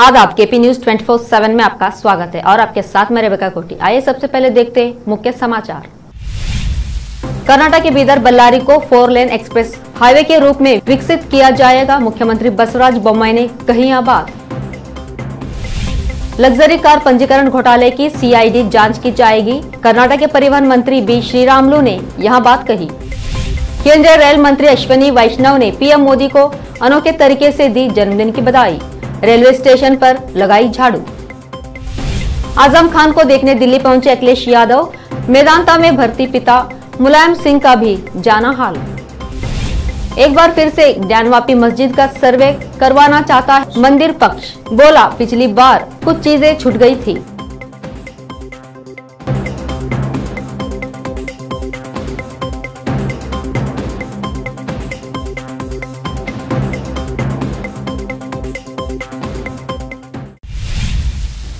आदाब, KP news 24/7 में आपका स्वागत है और आपके साथ मैं रेबेका कोटी। आइए सबसे पहले देखते हैं मुख्य समाचार। कर्नाटक के बीदर बल्लारी को 4 लेन एक्सप्रेस हाईवे के रूप में विकसित किया जाएगा, मुख्यमंत्री बसवराज बोम्मई ने कही यह बात। लग्जरी कार पंजीकरण घोटाले की सीआईडी जांच की जाएगी, कर्नाटक के परिवहन मंत्री बी श्रीरामुलु ने यह बात कही। केंद्रीय रेल मंत्री अश्विनी वैष्णव ने पीएम मोदी को अनोखे तरीके से दी जन्मदिन की बधाई, रेलवे स्टेशन पर लगाई झाड़ू। आजम खान को देखने दिल्ली पहुंचे अखिलेश यादव, मेदांता में भर्ती पिता मुलायम सिंह का भी जाना हाल। एक बार फिर से ज्ञानवापी मस्जिद का सर्वे करवाना चाहता है मंदिर पक्ष, बोला पिछली बार कुछ चीजें छूट गई थी।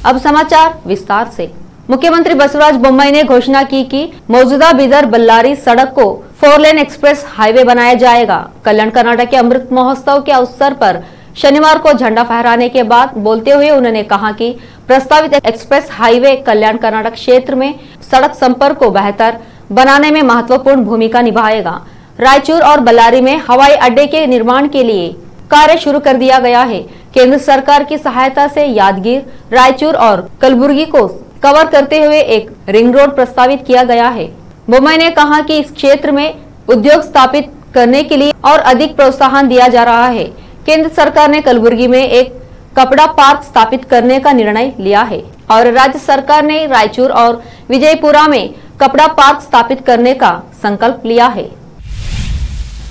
अब समाचार विस्तार से। मुख्यमंत्री बसवराज बोम्मई ने घोषणा की कि मौजूदा बीदर बल्लारी सड़क को 4 लेन एक्सप्रेस हाईवे बनाया जाएगा। कल्याण कर्नाटक के अमृत महोत्सव के अवसर पर शनिवार को झंडा फहराने के बाद बोलते हुए उन्होंने कहा कि प्रस्तावित एक्सप्रेस हाईवे कल्याण कर्नाटक क्षेत्र में सड़क संपर्क को बेहतर बनाने में महत्वपूर्ण भूमिका निभाएगा। रायचूर और बल्लारी में हवाई अड्डे के निर्माण के लिए कार्य शुरू कर दिया गया है। केंद्र सरकार की सहायता से यादगीर, रायचूर और कलबुर्गी को कवर करते हुए एक रिंग रोड प्रस्तावित किया गया है। बोम्मई ने कहा कि इस क्षेत्र में उद्योग स्थापित करने के लिए और अधिक प्रोत्साहन दिया जा रहा है। केंद्र सरकार ने कलबुर्गी में एक कपड़ा पार्क स्थापित करने का निर्णय लिया है और राज्य सरकार ने रायचूर और विजयपुरा में कपड़ा पार्क स्थापित करने का संकल्प लिया है।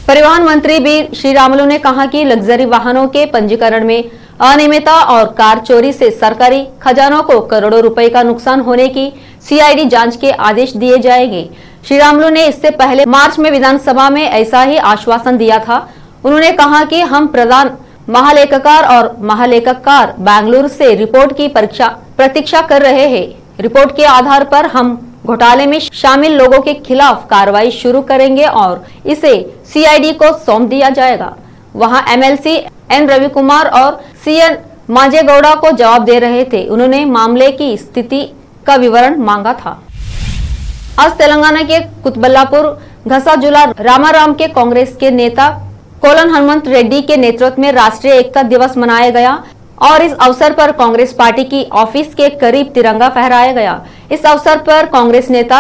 परिवहन मंत्री बी श्रीरामुलु ने कहा कि लग्जरी वाहनों के पंजीकरण में अनियमितता और कार चोरी से सरकारी खजानों को करोड़ों रुपए का नुकसान होने की सीआईडी जांच के आदेश दिए जाएंगे। श्रीरामुलु ने इससे पहले मार्च में विधानसभा में ऐसा ही आश्वासन दिया था। उन्होंने कहा कि हम प्रधान महालेखाकार और महालेखाकार बेंगलुरु से रिपोर्ट की प्रतीक्षा कर रहे हैं। रिपोर्ट के आधार पर हम घोटाले में शामिल लोगों के खिलाफ कार्रवाई शुरू करेंगे और इसे सीआईडी को सौंप दिया जाएगा। वहां एमएलसी एन रवि कुमार और सीएन मांजेगौड़ा को जवाब दे रहे थे। उन्होंने मामले की स्थिति का विवरण मांगा था। आज तेलंगाना के कुतबल्लापुर घसाजुला रामाराम के कांग्रेस के नेता कोलन हनुमंत रेड्डी के नेतृत्व में राष्ट्रीय एकता दिवस मनाया गया और इस अवसर पर कांग्रेस पार्टी की ऑफिस के करीब तिरंगा फहराया गया। इस अवसर पर कांग्रेस नेता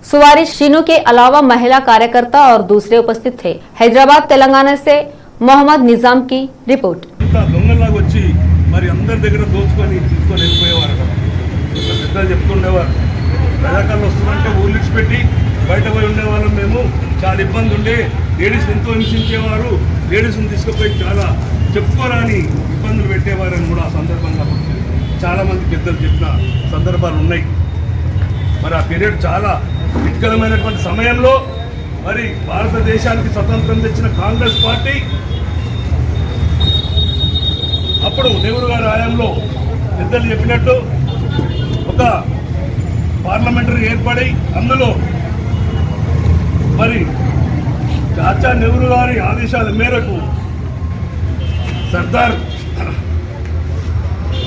सुवारी श्रीनु के अलावा महिला कार्यकर्ता और दूसरे उपस्थित थे। हैदराबाद तेलंगाना से मोहम्मद निजाम की रिपोर्ट। బయట పోయి ఉండేవాళ్ళం, మేము చాలా ఇబ్బంది ఉండే, లేడీస్ ఎంతో హింసించేవారు, లేడీస్ని తీసుకుపోయి చాలా చెప్పుకోరాని ఇబ్బందులు పెట్టేవారని కూడా ఆ సందర్భంగా చాలా మంది పెద్దలు చెప్పిన సందర్భాలు ఉన్నాయి. మరి ఆ పీరియడ్ చాలా వికలమైనటువంటి సమయంలో మరి భారతదేశానికి స్వతంత్రం తెచ్చిన కాంగ్రెస్ పార్టీ అప్పుడు నెహ్రూ గారి హయాంలో పెద్దలు చెప్పినట్టు ఒక పార్లమెంటరీ ఏర్పడి అందులో మరి చాచా నెహ్రూ గారి ఆదేశాల మేరకు సర్దార్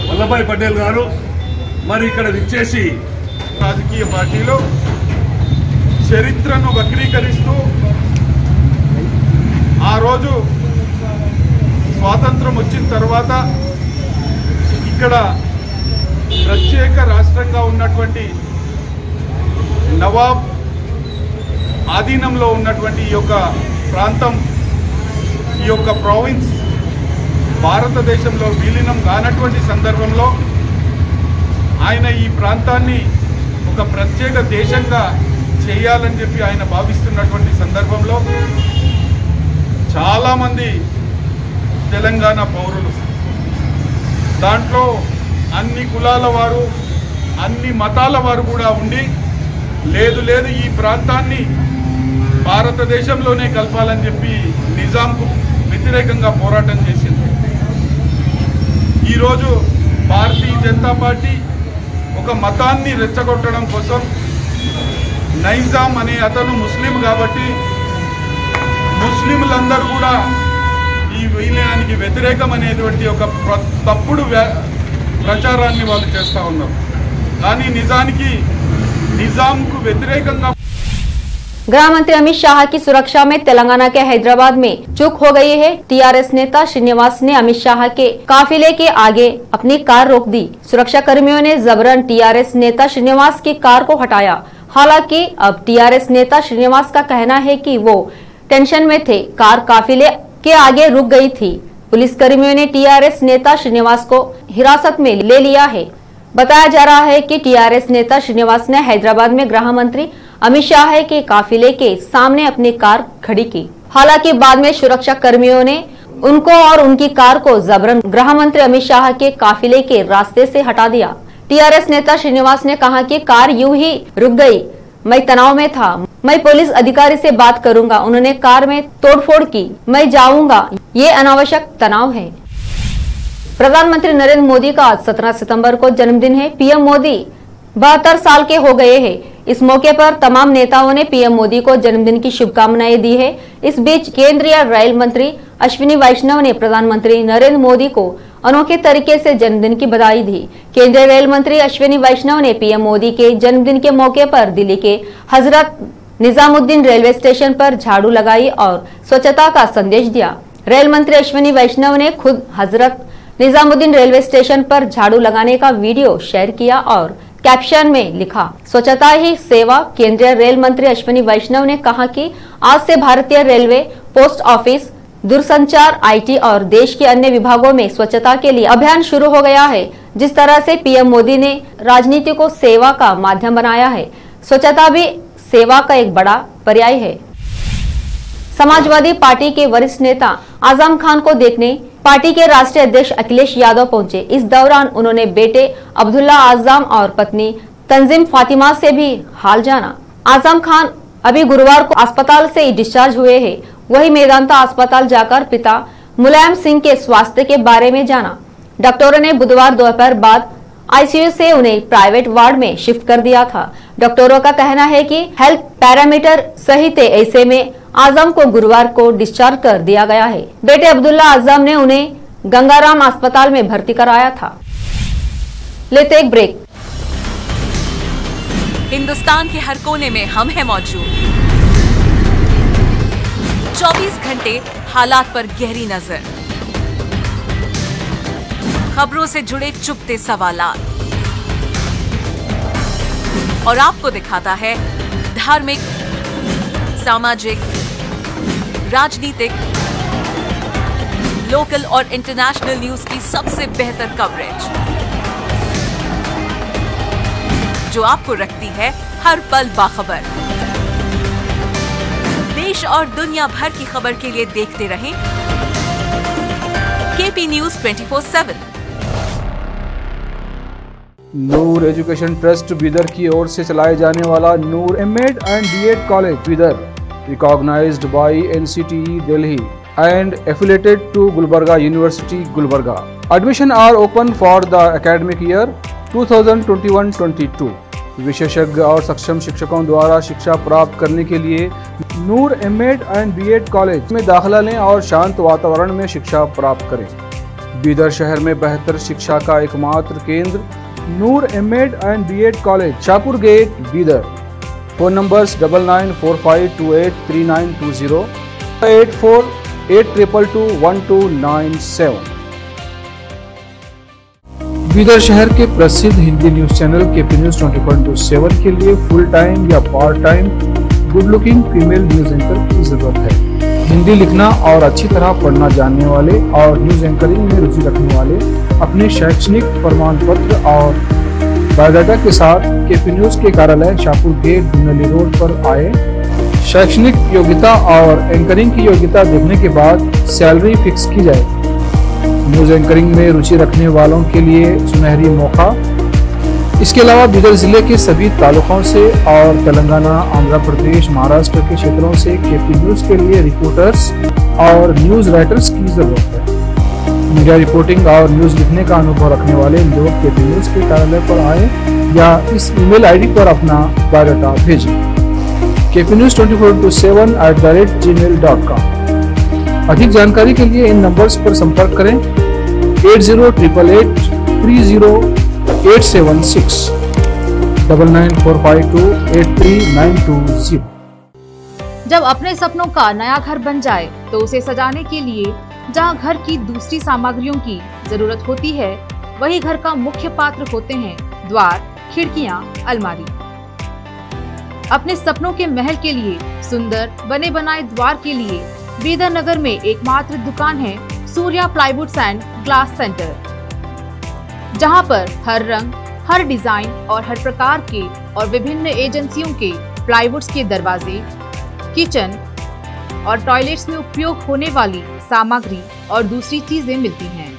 వల్లభాయ్ పటేల్ గారు మరి ఇక్కడ విచ్చేసి రాజకీయ పార్టీలో చరిత్రను వక్రీకరిస్తూ ఆ రోజు స్వాతంత్రం వచ్చిన తర్వాత ఇక్కడ ప్రత్యేక రాష్ట్రంగా ఉన్నటువంటి నవాబ్ ఆధీనంలో ఉన్నటువంటి ఈ యొక్క ప్రాంతం, ఈ యొక్క ప్రావిన్స్ భారతదేశంలో విలీనం కానటువంటి సందర్భంలో ఆయన ఈ ప్రాంతాన్ని ఒక ప్రత్యేక దేశంగా చేయాలని చెప్పి ఆయన భావిస్తున్నటువంటి సందర్భంలో చాలామంది తెలంగాణ పౌరులు, దాంట్లో అన్ని కులాల వారు, అన్ని మతాల వారు కూడా ఉండి లేదు లేదు ఈ ప్రాంతాన్ని భారతదేశంలోనే కలపాలని చెప్పి నిజాంకు వ్యతిరేకంగా పోరాటం చేసింది. ఈరోజు భారతీయ జనతా పార్టీ ఒక మతాన్ని రెచ్చగొట్టడం కోసం, నైజాం అనే అతను ముస్లిం కాబట్టి ముస్లింలందరూ కూడా ఈ విలీనానికి వ్యతిరేకం అనేటువంటి ఒక తప్పుడు ప్రచారాన్ని వాళ్ళు చేస్తూ ఉన్నారు. కానీ నిజానికి నిజాంకు వ్యతిరేకంగా गृह मंत्री अमित शाह की सुरक्षा में तेलंगाना के हैदराबाद में चूक हो गई है। टीआरएस नेता श्रीनिवास ने अमित शाह के काफिले के आगे अपनी कार रोक दी। सुरक्षा कर्मियों ने जबरन टीआरएस नेता श्रीनिवास की कार को हटाया। हालांकि अब टीआरएस नेता श्रीनिवास का कहना है कि वो टेंशन में थे, कार काफिले के आगे रुक गई थी। पुलिस कर्मियों ने टीआरएस नेता श्रीनिवास को हिरासत में ले लिया है। बताया जा रहा है कि टीआरएस नेता श्रीनिवास ने हैदराबाद में गृह मंत्री अमित शाह के काफिले के सामने अपनी कार खड़ी की। हालांकि बाद में सुरक्षा कर्मियों ने उनको और उनकी कार को जबरन गृह मंत्री अमित शाह के काफिले के रास्ते से हटा दिया। टीआरएस नेता श्रीनिवास ने कहा कि कार यूं ही रुक गई, मैं तनाव में था, मैं पुलिस अधिकारी से बात करूंगा, उन्होंने कार में तोड़फोड़ की, मैं जाऊंगा, ये अनावश्यक तनाव है। प्रधानमंत्री नरेंद्र मोदी का आज 17 सितंबर को जन्मदिन है। पीएम मोदी 72 साल के हो गए हैं। इस मौके पर तमाम नेताओं ने पीएम मोदी को जन्मदिन की शुभकामनाएं दी है। इस बीच केंद्रीय रेल मंत्री अश्विनी वैष्णव ने प्रधानमंत्री नरेंद्र मोदी को अनोखे तरीके से जन्मदिन की बधाई दी। केंद्रीय रेल मंत्री अश्विनी वैष्णव ने पीएम मोदी के जन्मदिन के मौके पर दिल्ली के हजरत निजामुद्दीन रेलवे स्टेशन पर झाड़ू लगाई और स्वच्छता का संदेश दिया। रेल मंत्री अश्विनी वैष्णव ने खुद हजरत निजामुद्दीन रेलवे स्टेशन पर झाड़ू लगाने का वीडियो शेयर किया और कैप्शन में लिखा, स्वच्छता ही सेवा। केंद्रीय रेल मंत्री अश्विनी वैष्णव ने कहा कि आज से भारतीय रेलवे, पोस्ट ऑफिस, दूरसंचार, आईटी और देश के अन्य विभागों में स्वच्छता के लिए अभियान शुरू हो गया है। जिस तरह से पीएम मोदी ने राजनीति को सेवा का माध्यम बनाया है, स्वच्छता भी सेवा का एक बड़ा पर्याय है। समाजवादी पार्टी के वरिष्ठ नेता आजम खान को देखने पार्टी के राष्ट्रीय अध्यक्ष अखिलेश यादव पहुंचे। इस दौरान उन्होंने बेटे अब्दुल्ला आजम और पत्नी तंजीम फातिमा से भी हाल जाना। आजम खान अभी गुरुवार को अस्पताल से डिस्चार्ज हुए हैं। वही मेदांता अस्पताल जाकर पिता मुलायम सिंह के स्वास्थ्य के बारे में जाना। डॉक्टरों ने बुधवार दोपहर बाद आईसीयू से उन्हें प्राइवेट वार्ड में शिफ्ट कर दिया था। डॉक्टरों का कहना है कि हेल्थ पैरामीटर सही थे, ऐसे में आजम को गुरुवार को डिस्चार्ज कर दिया गया है। बेटे अब्दुल्ला आजम ने उन्हें गंगाराम अस्पताल में भर्ती कराया था। लेते एक ब्रेक। हिंदुस्तान के हर कोने में हम हैं मौजूद। 24 घंटे हालात पर गहरी नजर, खबरों से जुड़े चुपते सवालात और आपको दिखाता है धार्मिक, सामाजिक, राजनीतिक, लोकल और इंटरनेशनल न्यूज की सबसे बेहतर कवरेज जो आपको रखती है हर पल बाखबर। देश और दुनिया भर की खबर के लिए देखते रहें KP news 24/7। Noor education trust Bidar की ओर से चलाए जाने वाला Noor MEd and BEd college Bidar, recognized by NCTE Delhi and affiliated to Gulbarga University, Gulbarga. Admission are open for the academic year 2021-22. विशेषज्ञ और सक्षम शिक्षकों द्वारा शिक्षा प्राप्त करने के लिए नूर एमएड एंड बीएड कॉलेज में दाखिला लें और शांत वातावरण में शिक्षा प्राप्त करें। बीदर शहर में बेहतर शिक्षा का एकमात्र केंद्र Noor MEd and BEd college, Shahpur gate, Bidar. Phone numbers 9945283920, 8482221297। Bidar शहर के प्रसिद्ध Hindi news channel KP news 24/7 के लिए फुल टाइम या part time good looking female news anchor की जरूरत है। हिंदी लिखना और अच्छी तरह पढ़ना जानने वाले और न्यूज एंकरिंग में रुचि रखने वाले अपने शैक्षणिक प्रमाण पत्र और बायोडाटा के साथ केपी न्यूज के कार्यालय शाहपुर गेट, धुनली रोड पर आए। शैक्षणिक योग्यता और एंकरिंग की योग्यता देखने के बाद सैलरी फिक्स की जाएगी। न्यूज एंकरिंग में रुचि रखने वालों के लिए सुनहरी मौका। इसके अलावा बीदर जिले के सभी तालुकों से और तेलंगाना, आंध्र प्रदेश, महाराष्ट्र के क्षेत्रों से केपी न्यूज के लिए रिपोर्टर्स और न्यूज राइटर्स की जरूरत है। मीडिया रिपोर्टिंग और न्यूज लिखने का अनुभव रखने वाले लोग केपी न्यूज के कार्यालय पर आए या इस ईमेल आईडी पर अपना बायोडाटा भेजें। kpnews24/7@gmail.com। अधिक जानकारी के लिए इन नंबर्स पर संपर्क करें 8088 30876994528392 994528392 जब अपने सपनों का नया घर बन जाए तो उसे सजाने के लिए जहां घर की दूसरी सामग्रियों की जरूरत होती है, वही घर का मुख्य पात्र होते हैं द्वार, खिड़कियां, अलमारी। अपने सपनों के महल के लिए सुंदर बने बनाए द्वार के लिए बीदर नगर में एकमात्र दुकान है Surya plywoods and glass centre, जहां पर हर रंग, हर डिजाइन और हर प्रकार के और विभिन्न एजेंसियों के प्लाईवुड्स के दरवाजे, किचन और टॉयलेट्स में उपयोग होने वाली सामग्री और दूसरी चीजें मिलती हैं।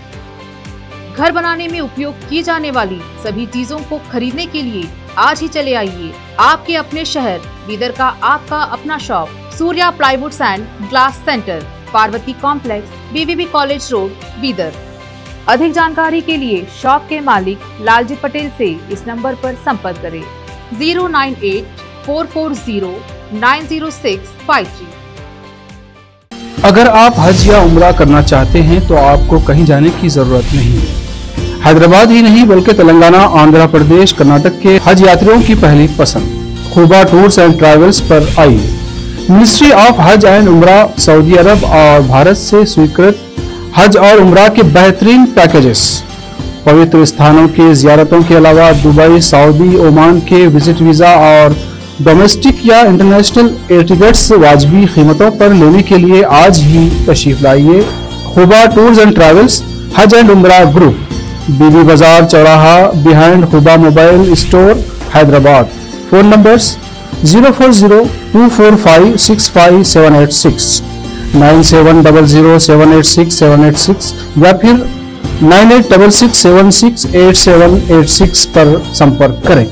घर बनाने में उपयोग की जाने वाली सभी चीजों को खरीदने के लिए आज ही चले आइए आपके अपने शहर बीदर का आपका अपना shop Surya plywoods and glass centre, Parvati complex, BVB college road, Bidar. अधिक जानकारी के लिए शॉप के मालिक लालजी पटेल से इस नंबर पर संपर्क करें 09844090653। अगर आप हज या उम्रा करना चाहते हैं तो आपको कहीं जाने की जरूरत नहीं है। हैदराबाद ही नहीं बल्कि तेलंगाना, आंध्र प्रदेश, कर्नाटक के हज यात्रियों की पहली पसंद खुबा टूर्स एंड ट्रैवल्स पर आइए। मिनिस्ट्री ऑफ हज एंड उम्रा, सऊदी अरब और भारत से स्वीकृत हज और उम्रा के बेहतरीन पैकेजेस, पवित्र स्थानों के जियारतों के अलावा दुबई, सऊदी, ओमान के विजिट वीजा और डोमेस्टिक या इंटरनेशनल एयर टिकट्स वाजबी कीमतों पर लेने के लिए आज ही तशरीफ लाइए। Khuba tours and travels, Hajj and Umrah group, Bibi Bazaar चौराहा, behind Khuba mobile store, Hyderabad. Phone numbers 04024565786, 9700786786 या फिर 9866768786 पर संपर्क करें।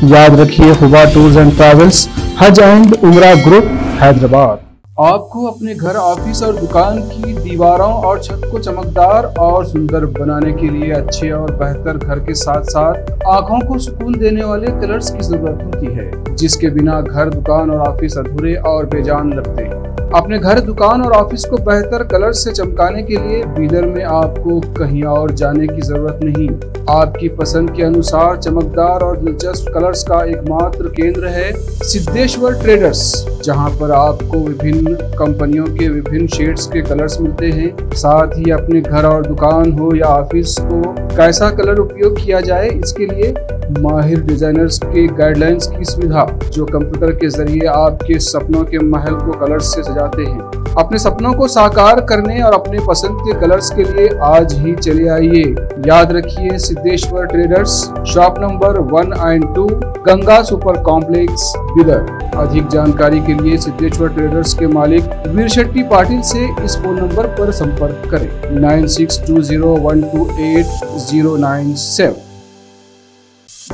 याद रखिए, खुबा tours and travels, Hajj and Umrah group, Hyderabad. आपको अपने घर, ऑफिस और दुकान की दीवारों और छत को चमकदार और सुंदर बनाने के लिए अच्छे और बेहतर घर के साथ साथ आंखों को सुकून देने वाले कलर्स की जरूरत होती है, जिसके बिना घर, दुकान और ऑफिस अधूरे और बेजान लगते हैं। अपने घर, दुकान और ऑफिस को बेहतर कलर से चमकाने के लिए बीदर में आपको कहीं और जाने की जरूरत नहीं। आपकी पसंद के अनुसार चमकदार और दिलचस्प कलर्स का एकमात्र केंद्र है सिद्धेश्वर ट्रेडर्स, जहां पर आपको विभिन्न कंपनियों के विभिन्न शेड्स के कलर्स मिलते हैं। साथ ही अपने घर और दुकान हो या ऑफिस को कैसा कलर उपयोग किया जाए, इसके लिए माहिर डिजाइनर्स के गाइडलाइंस की सुविधा, जो कंप्यूटर के जरिए आपके सपनों के महल को कलर्स से सजाते हैं। अपने सपनों को साकार करने और अपने पसंद के कलर्स के लिए आज ही चले आइए। याद रखिए, Siddheshwar traders, shop number 1 and 2, Ganga super complex, Bidar. अधिक जानकारी के लिए सिद्धेश्वर ट्रेडर्स के मालिक वीर शेट्टी पाटिल से इस फोन नंबर पर संपर्क करें 9620128097।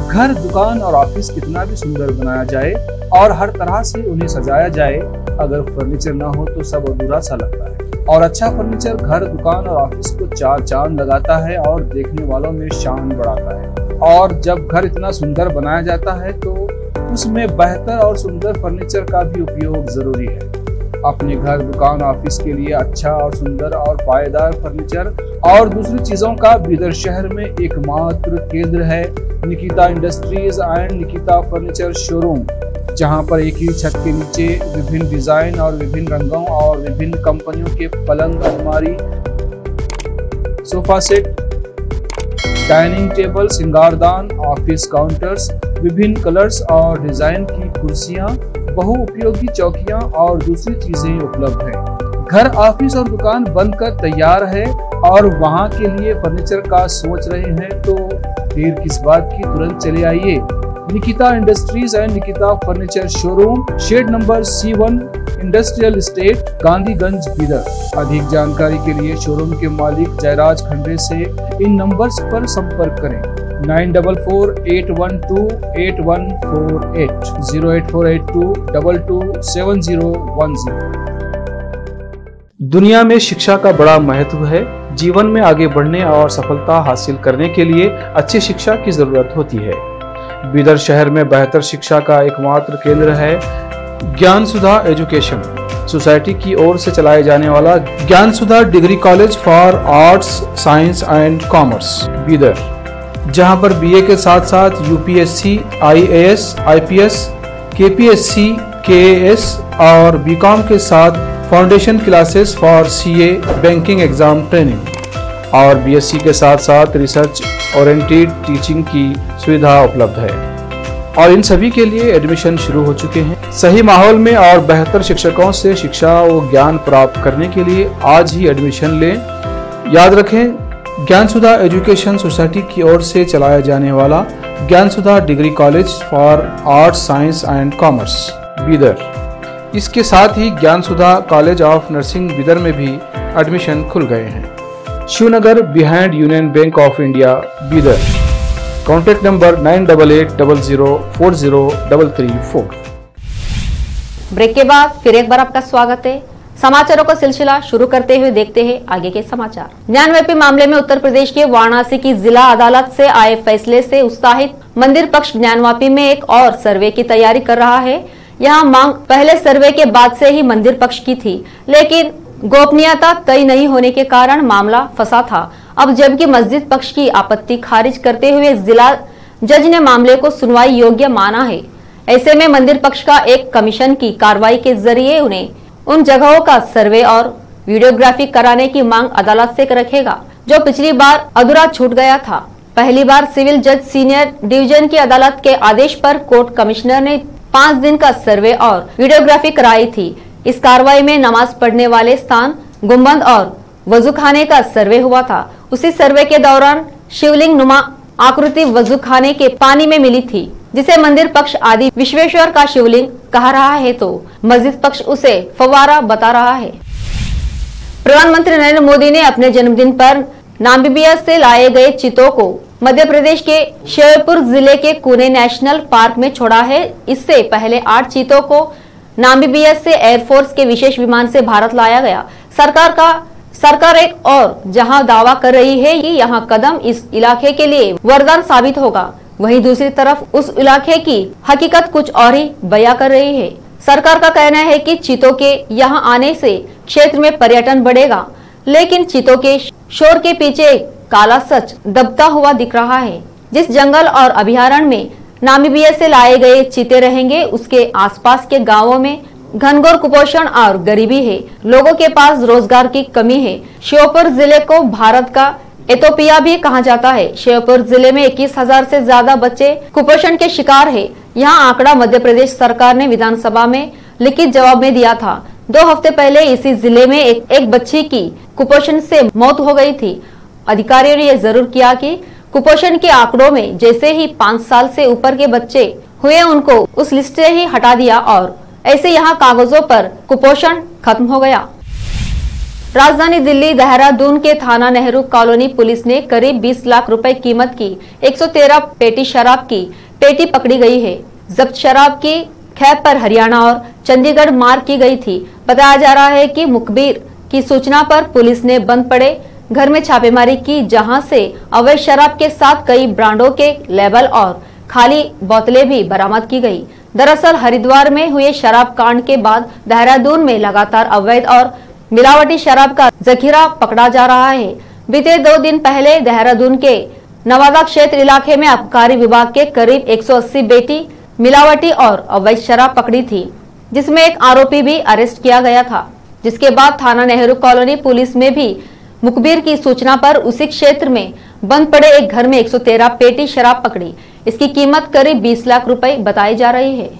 घर, दुकान और ऑफिस कितना भी सुंदर बनाया जाए और हर तरह से उन्हें सजाया जाए, अगर फर्नीचर ना हो तो सब अधूरा सा लगता है। और अच्छा फर्नीचर घर, दुकान और ऑफिस को चार चांद लगाता है और देखने वालों में शान बढ़ाता है। और जब घर इतना सुंदर बनाया जाता है तो उसमें बेहतर और सुंदर फर्नीचर का भी उपयोग जरूरी है। अपने घर, दुकान, ऑफिस के लिए अच्छा और सुंदर और पायेदार फर्नीचर और दूसरी चीजों का बीदर शहर में एकमात्र केंद्र है Nikita industries and Nikita furniture showroom, जहां पर एक ही छत के नीचे विभिन्न डिजाइन और विभिन्न रंगों और विभिन्न कंपनियों के पलंग, अलमारी, सोफा सेट, डाइनिंग टेबल, सिंगारदान, ऑफिस काउंटर्स, विभिन्न कलर्स और डिजाइन की कुर्सियां, बहुउपयोगी चौकियां और दूसरी चीजें उपलब्ध हैं। घर, ऑफिस और दुकान बनकर तैयार है और वहां के लिए फर्नीचर का सोच रहे हैं तो देर किस बात की, तुरंत चले आइए। Nikita industries and Nikita furniture showroom, shed number C1, industrial estate, Gandhiganj, Bidar. अधिक जानकारी के लिए शोरूम के मालिक जयराज खंडे से इन नंबर्स पर संपर्क करें 9448128148, 08482227010। दुनिया में शिक्षा का बड़ा महत्व है। जीवन में आगे बढ़ने और सफलता हासिल करने के लिए अच्छी शिक्षा की जरूरत होती है। बीदर शहर में बेहतर शिक्षा का एकमात्र केंद्र है ज्ञान सुधा एजुकेशन सोसाइटी की ओर से चलाए जाने वाला Gyan Sudha degree college for arts, science and commerce, Bidar. जहां पर बीए के साथ साथ UPSC, IAS, IPS, KPSC, KAS और बीकॉम के साथ foundation classes for CA, banking exam training और बीएससी के साथ साथ रिसर्च ओरिएंटेड टीचिंग की सुविधा उपलब्ध है और इन सभी के लिए एडमिशन शुरू हो चुके हैं। सही माहौल में और बेहतर शिक्षकों से शिक्षा व ज्ञान प्राप्त करने के लिए आज ही एडमिशन लें। याद रखें, ज्ञानसुधा एजुकेशन सोसाइटी की ओर से चलाया जाने वाला Gyansudha degree college for arts, science and commerce Bidar, इसके साथ ही Gyansudha college of nursing Bidar में भी एडमिशन खुल गए हैं। Shivnagar behind Union Bank of India Bidar. Contact number 9880040334। Break के बाद फिर एक बार आपका स्वागत है। समाचारों का सिलसिला शुरू करते हुए देखते हैं आगे के समाचार। ज्ञानव्यापी मामले में उत्तर प्रदेश के वाराणसी की जिला अदालत से आए फैसले से उत्साहित मंदिर पक्ष ज्ञानव्यापी में एक और सर्वे की तैयारी कर रहा है। यहाँ मांग पहले सर्वे के बाद से ही मंदिर पक्ष की थी, लेकिन गोपनीयता तय नहीं होने के कारण मामला फंसा था। अब जबकि मस्जिद पक्ष की आपत्ति खारिज करते हुए जिला जज ने मामले को सुनवाई योग्य माना है। ऐसे में मंदिर पक्ष का एक कमीशन की कार्रवाई के जरिए उन्हें उन जगहों का सर्वे और वीडियोग्राफी कराने की मांग अदालत से रखेगा, जो पिछली बार अधूरा छूट गया था। पहली बार सिविल जज सीनियर डिवीजन की अदालत के आदेश पर कोर्ट कमिश्नर ने 5 दिन का सर्वे और वीडियोग्राफी कराई थी। इस कार्रवाई में नमाज पढ़ने वाले स्थान, गुंबद और वजूखाने का सर्वे हुआ था। उसी सर्वे के दौरान शिवलिंग नुमा आकृति वजूखाने के पानी में मिली थी, जिसे मंदिर पक्ष आदि विश्वेश्वर का शिवलिंग कह रहा है तो मस्जिद पक्ष उसे फव्वारा बता रहा है। प्रधानमंत्री नरेंद्र मोदी ने अपने जन्मदिन पर नामीबिया से लाए गए चीतों को मध्य प्रदेश के श्योपुर जिले के कुने नेशनल पार्क में छोड़ा है। इससे पहले 8 चीतों को नामीबिया से एयरफोर्स के विशेष विमान से भारत लाया गया। सरकार एक और जहां दावा कर रही है कि यहां कदम इस इलाके के लिए वरदान साबित होगा, वहीं दूसरी तरफ उस इलाके की हकीकत कुछ और ही बयां कर रही है। सरकार का कहना है कि चीतों के यहां आने से क्षेत्र में पर्यटन बढ़ेगा, लेकिन चीतों के शोर के पीछे काला सच दबता हुआ दिख रहा है। जिस जंगल और अभयारण्य में नामीबिया से लाए गए चीते रहेंगे, उसके आसपास के गांवों में घनघोर कुपोषण और गरीबी है। लोगों के पास रोजगार की कमी है। श्योपुर जिले को भारत का एथोपिया भी कहा जाता है। श्योपुर जिले में 21,000 से ज्यादा बच्चे कुपोषण के शिकार है। यह आंकड़ा मध्य प्रदेश सरकार ने विधानसभा में लिखित जवाब में दिया था। 2 हफ्ते पहले इसी जिले में एक बच्ची की कुपोषण से मौत हो गई थी। अधिकारियों ने यह जरूर किया कि कुपोषण के आंकड़ों में जैसे ही 5 साल से ऊपर के बच्चे हुए, उनको उस लिस्ट से ही हटा दिया और ऐसे यहाँ कागजों पर कुपोषण खत्म हो गया। राजधानी दिल्ली देहरादून के थाना नेहरू कॉलोनी पुलिस ने करीब 20 लाख रुपए कीमत की 113 पेटी शराब की पेटी पकड़ी गई है। जब्त शराब की खेप पर हरियाणा और चंडीगढ़ मार की गई थी। बताया जा रहा है कि मुखबिर की सूचना पर पुलिस ने बंद पड़े घर में छापेमारी की, जहां से अवैध शराब के साथ कई ब्रांडों के लेबल और खाली बोतलें भी बरामद की गई। दरअसल हरिद्वार में हुए शराब कांड के बाद देहरादून में लगातार अवैध और मिलावटी शराब का जखीरा पकड़ा जा रहा है। बीते 2 दिन पहले देहरादून के नवादा क्षेत्र इलाके में आबकारी विभाग के करीब 180 पेटी मिलावटी और अवैध शराब पकड़ी थी, जिसमें एक आरोपी भी अरेस्ट किया गया था। जिसके बाद थाना नेहरू कॉलोनी पुलिस में भी मुखबिर की सूचना पर उसी क्षेत्र में बंद पड़े एक घर में 113 पेटी शराब पकड़ी। इसकी कीमत करीब 20 लाख रुपए बताई जा रही है।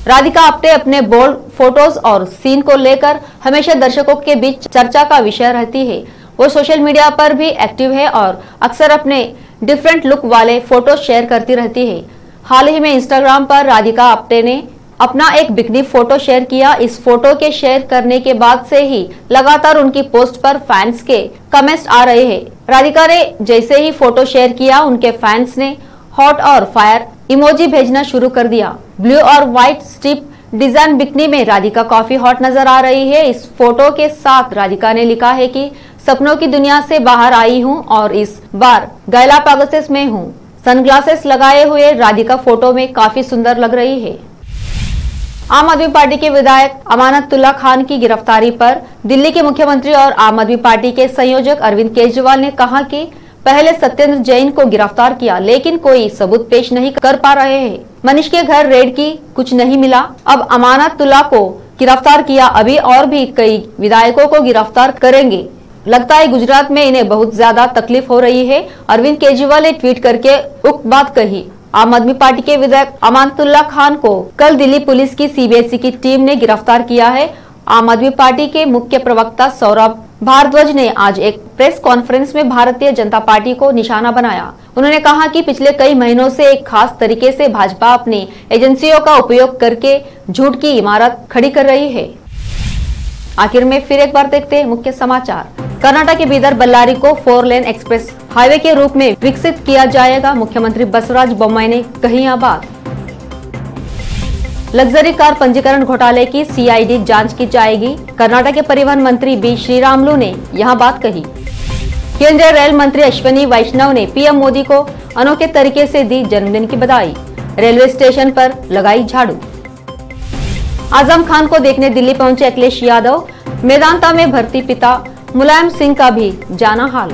राधिका आप्टे अपने बोल्ड फोटोज और सीन को लेकर हमेशा दर्शकों के बीच चर्चा का विषय रहती है। वो सोशल मीडिया पर भी एक्टिव है और अक्सर अपने डिफरेंट लुक वाले फोटो शेयर करती रहती है। हाल ही में इंस्टाग्राम पर राधिका आप्टे ने अपना एक बिकनी फोटो शेयर किया। इस फोटो के शेयर करने के बाद से ही लगातार उनकी पोस्ट पर फैंस के कमेंट्स आ रहे हैं। राधिका ने जैसे ही फोटो शेयर किया, उनके फैंस ने हॉट और फायर इमोजी भेजना शुरू कर दिया। ब्लू और व्हाइट स्ट्रिप डिजाइन बिकनी में राधिका काफी हॉट नजर आ रही है। इस फोटो के साथ राधिका ने लिखा है कि सपनों की दुनिया से बाहर आई हूँ और इस बार गैलापागोस में हूँ। सनग्लासेस लगाए हुए राधिका फोटो में काफी सुंदर लग रही है। आम आदमी पार्टी के विधायक अमानतुल्लाह खान की गिरफ्तारी पर दिल्ली के मुख्यमंत्री और आम आदमी पार्टी के संयोजक अरविंद केजरीवाल ने कहा कि पहले सत्येंद्र जैन को गिरफ्तार किया, लेकिन कोई सबूत पेश नहीं कर पा रहे हैं। मनीष के घर रेड की कुछ नहीं मिला। अब अमानतुल्लाह को गिरफ्तार किया, अभी और भी कई विधायकों को गिरफ्तार करेंगे। लगता है गुजरात में इन्हें बहुत ज्यादा तकलीफ हो रही है। अरविंद केजरीवाल ने ट्वीट करके उक्त बात कही। आम आदमी पार्टी के विधायक अमानतुल्लाह खान को कल दिल्ली पुलिस की सीबीएसई की टीम ने गिरफ्तार किया है। आम आदमी पार्टी के मुख्य प्रवक्ता सौरभ भारद्वाज ने आज एक प्रेस कॉन्फ्रेंस में भारतीय जनता पार्टी को निशाना बनाया। उन्होंने कहा कि पिछले कई महीनों से एक खास तरीके से भाजपा अपनी एजेंसियों का उपयोग करके झूठ की इमारत खड़ी कर रही है। आखिर में फिर एक बार देखते हैं मुख्य समाचार। कर्नाटक के बीदर बल्लारी को 4 लेन एक्सप्रेस हाईवे के रूप में विकसित किया जाएगा, मुख्यमंत्री बसवराज बोम्मई ने कही यह बात। लग्जरी कार पंजीकरण घोटाले की सीआईडी जांच की जाएगी, कर्नाटक के परिवहन मंत्री बी श्रीरामुलु ने यह बात कही। केंद्रीय रेल मंत्री अश्विनी वैष्णव ने पीएम मोदी को अनोखे तरीके से दी जन्मदिन की बधाई, रेलवे स्टेशन पर लगाई झाड़ू। आजम खान को देखने दिल्ली पहुंचे अखिलेश यादव, मेदांता में भर्ती पिता मुलायम सिंह का भी जाना हाल।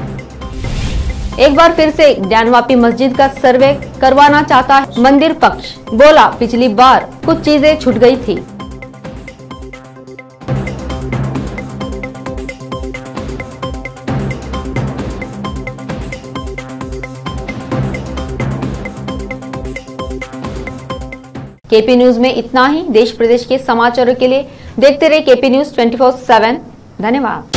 एक बार फिर से ज्ञानवापी मस्जिद का सर्वे करवाना चाहता है मंदिर पक्ष, बोला पिछली बार कुछ चीजें छूट गई थी। केपी न्यूज में इतना ही। देश प्रदेश के समाचारों के लिए देखते रहिए केपी न्यूज 24/7। धन्यवाद।